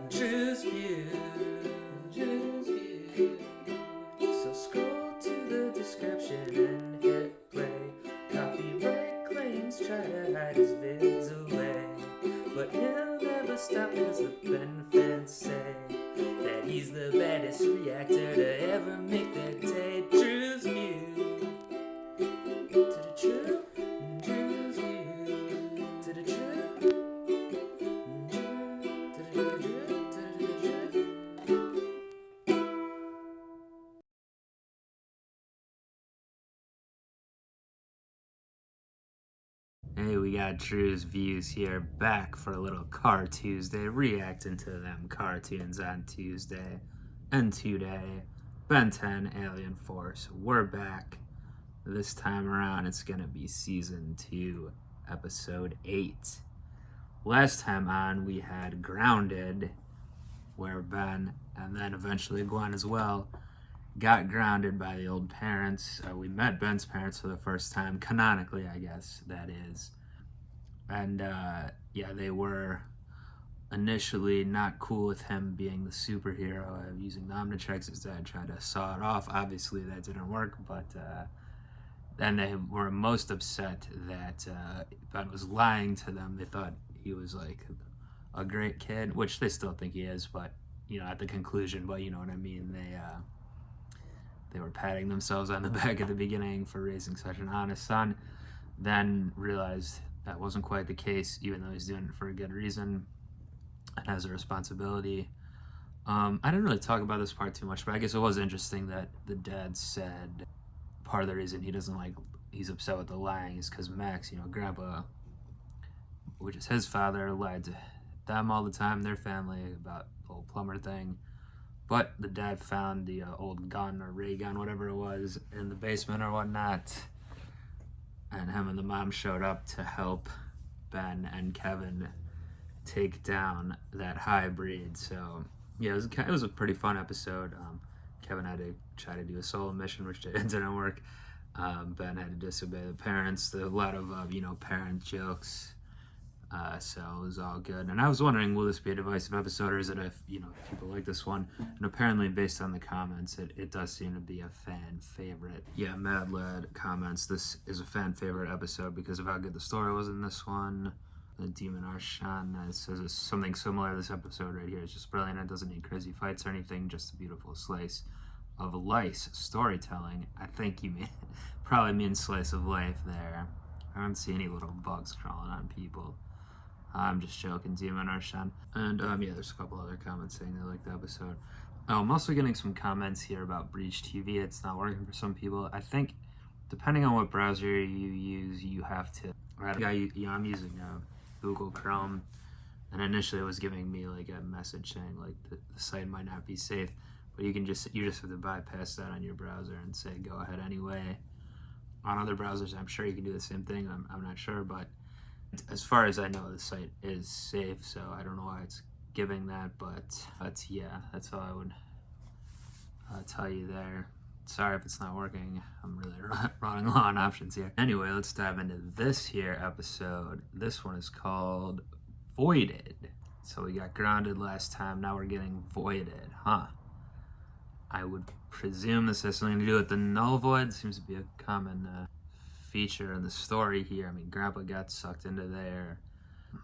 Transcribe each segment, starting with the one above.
Drewz Viewz. So scroll to the description and hit play. Copyright claims try to hide his vids away, but he'll never stop cause the Ben fans say that he's the baddest reactor to ever make their day. Drewz Viewz. To the true, Drewz Viewz. To the true. Hey, we got Drewz Viewz here, back for a little Car Tuesday, reacting to them cartoons on Tuesday and today. Ben 10, Alien Force, we're back. This time around, it's gonna be Season 2, Episode 8. Last time on, we had Grounded, where Ben, and then eventually Gwen as well, got grounded by the old parents. We met Ben's parents for the first time, canonically, I guess, that is. And yeah, they were initially not cool with him being the superhero, using the Omnitrix. His dad tried to saw it off. Obviously, that didn't work, but then they were most upset that Ben was lying to them. They thought he was like a great kid, which they still think he is, but you know, at the conclusion, but you know what I mean. They were patting themselves on the back at the beginning for raising such an honest son, then realized that wasn't quite the case, even though he's doing it for a good reason and has a responsibility. I didn't really talk about this part too much, but I guess it was interesting that the dad said part of the reason he's upset with the lying is because Max, you know, Grandpa, which is his father, lied to them all the time, their family, about the whole plumber thing. But the dad found the old gun or ray gun, whatever it was, in the basement or whatnot. And him and the mom showed up to help Ben and Kevin take down that hybrid. So yeah, it was a pretty fun episode. Kevin had to try to do a solo mission, which didn't work. Ben had to disobey the parents. A lot of you know, parent jokes. So it was all good. And I was wondering, will this be a divisive episode, or is it if people like this one? And apparently, based on the comments, it does seem to be a fan favorite. Yeah, Mad Lad comments, this is a fan favorite episode because of how good the story was in this one. The Demon Arshan says it's something similar. This episode right here is just brilliant. It doesn't need crazy fights or anything, just a beautiful slice of life storytelling. I think you probably mean slice of life there. I don't see any little bugs crawling on people. I'm just joking, Demon Arshan. And yeah, there's a couple other comments saying they like the episode. I'm also getting some comments here about Breach TV. It's not working for some people. I think depending on what browser you use, you have to. I'm using Google Chrome, and initially it was giving me like a message saying like the site might not be safe, but you just have to bypass that on your browser and say go ahead anyway. On other browsers, I'm sure you can do the same thing. I'm not sure, but as far as I know, the site is safe, so I don't know why it's giving that, but yeah, that's all I would tell you there. Sorry if it's not working. I'm really running low on options here. Anyway, let's dive into this here episode. This one is called Voided. So we got grounded last time, now we're getting voided, huh? I would presume this has something to do with the null void. Seems to be a common feature in the story here. I mean, Grandpa got sucked into there.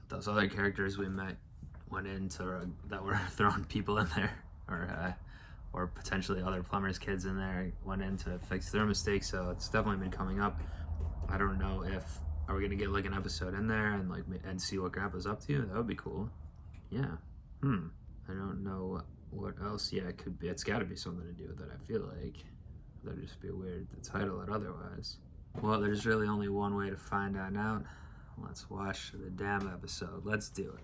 Those other characters we met went into that were throwing people in there, or potentially other plumbers' kids in there, went in to fix their mistakes. So it's definitely been coming up. I don't know if are we gonna get like an episode in there and see what Grandpa's up to. That would be cool. Yeah. I don't know what else. Yeah, it could be. It's got to be something to do with it. I feel like that'd just be weird to title it otherwise. Well, there's really only one way to find out. Let's watch the damn episode. Let's do it.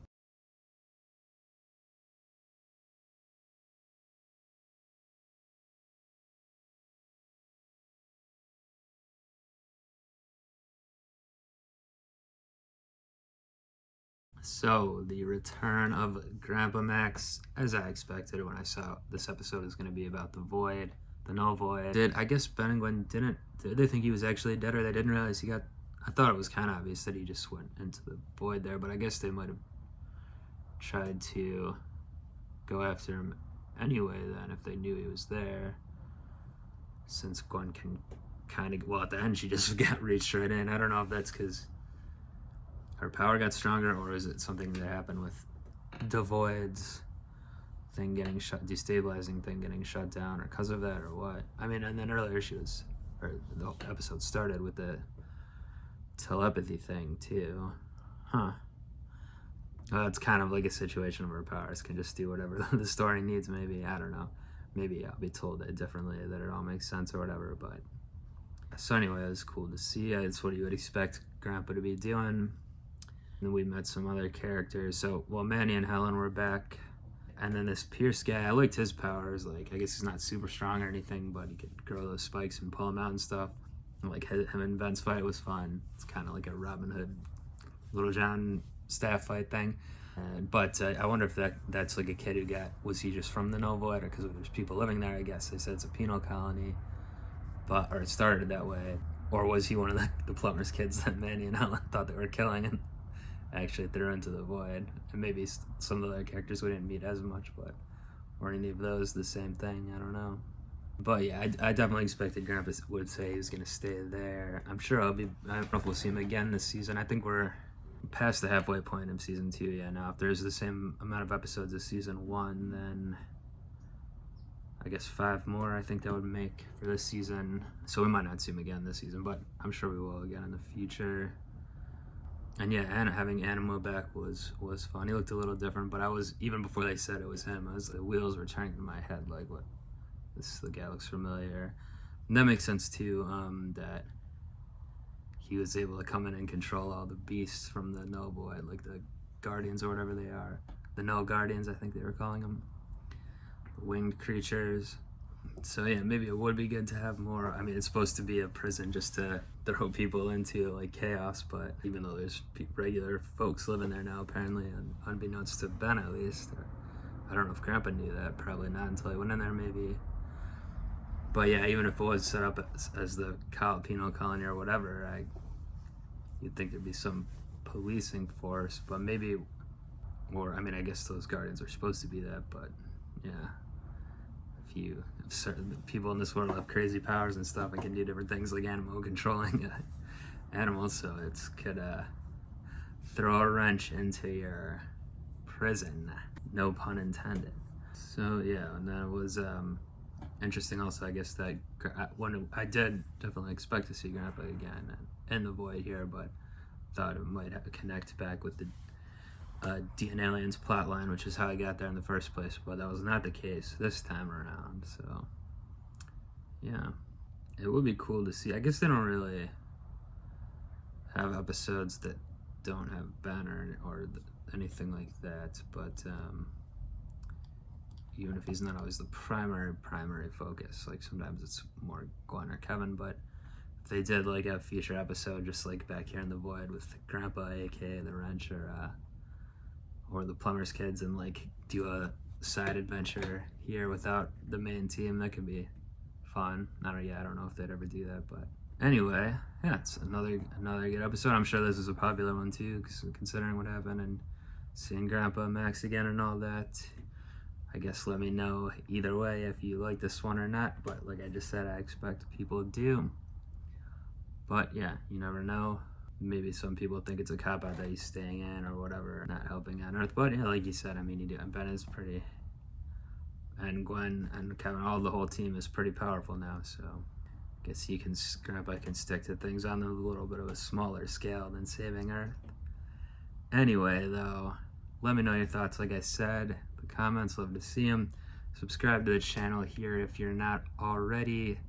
So, the return of Grandpa Max, as I expected when I saw this episode is going to be about the void, the null void. I guess Ben and Gwen did they think he was actually dead, or they didn't realize he got, I thought it was kind of obvious that he just went into the void there, but I guess they might have tried to go after him anyway then if they knew he was there, since Gwen can kind of, well, at the end she just got reached right in. I don't know if that's because her power got stronger, or is it something that happened with the Void's thing getting shut, destabilizing thing getting shut down, or because of that, or what? I mean, and then earlier the episode started with the telepathy thing too. Well, it's kind of like a situation where powers can just do whatever the story needs, maybe. I don't know. Maybe I'll be told it differently, that it all makes sense or whatever, but... So anyway, it was cool to see. It's what you would expect Grandpa to be doing. And then we met some other characters. So, well, Manny and Helen were back. And then this Pierce guy, I liked his powers. Like, I guess he's not super strong or anything, but he could grow those spikes and pull them out and stuff. And, like, him and Ben's fight was fun. It's kind of like a Robin Hood, Little John staff fight thing. But I wonder if that's like a kid who was he just from the No Void, or because there's people living there, I guess. They said it's a penal colony, or it started that way. Or was he one of the plumber's kids that Manny and Helen thought they were killing and actually threw into the Void? And maybe some of the other characters we didn't meet as much, but or any of those the same thing, I don't know. But yeah, I definitely expected Grandpa would say he was going to stay there. I'm sure I don't know if we'll see him again this season. I think we're past the halfway point of season 2. Yeah, now if there's the same amount of episodes as season 1, then I guess 5 more I think that would make for this season. So we might not see him again this season, but I'm sure we will again in the future. And yeah, having Animo back was fun. He looked a little different, but even before they said it was him, the wheels were turning in my head, like, what, the guy looks familiar. And that makes sense too, that he was able to come in and control all the beasts from the No Void, like the Guardians or whatever they are. The No Guardians, I think they were calling them. The winged creatures. So yeah, maybe it would be good to have more. I mean, it's supposed to be a prison just to throw people into, like, chaos, but even though there's regular folks living there now, apparently, and unbeknownst to Ben at least. I don't know if Grandpa knew that, probably not until he went in there, maybe. But yeah, even if it was set up as the penal colony or whatever, you'd think there'd be some policing force, but maybe, or I mean, I guess those Guardians are supposed to be that, but yeah, if certain people in this world have crazy powers and stuff and can do different things, like Animo controlling animals, so it could throw a wrench into your prison, no pun intended. So yeah, and that was interesting also, I guess, that when I did definitely expect to see Grandpa again in the Void here, but thought it might have to connect back with the Dean Alien's plotline, which is how I got there in the first place, but that was not the case this time around. So yeah, it would be cool to see. I guess they don't really have episodes that don't have Ben or anything like that, but even if he's not always the primary focus, like sometimes it's more Gwen or Kevin, but if they did like a future episode just like back here in the Void with Grandpa, aka the Wrench, or the Plumber's kids, and like do a side adventure here without the main team, that could be fun. I don't know if they'd ever do that, but anyway, yeah, it's another good episode. I'm sure this is a popular one too, considering what happened and seeing Grandpa and Max again and all that. I guess let me know either way if you like this one or not, but like I just said, I expect people do. But yeah, you never know. Maybe some people think it's a cop-out that he's staying in or whatever, not helping on Earth. But yeah, like you said, I mean, Ben is pretty, and Gwen and Kevin, the whole team is pretty powerful now, so I guess Grandpa can stick to things on a little bit of a smaller scale than saving Earth. Anyway, though, let me know your thoughts, like I said. The comments, love to see them. Subscribe to the channel here if you're not already,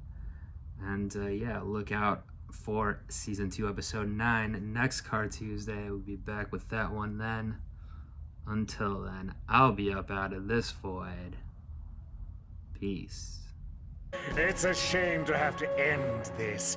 and yeah, look out for season 2 episode 9 next Car Tuesday. We'll be back with that one then. Until then, I'll be up out of this void. Peace. It's a shame to have to end this.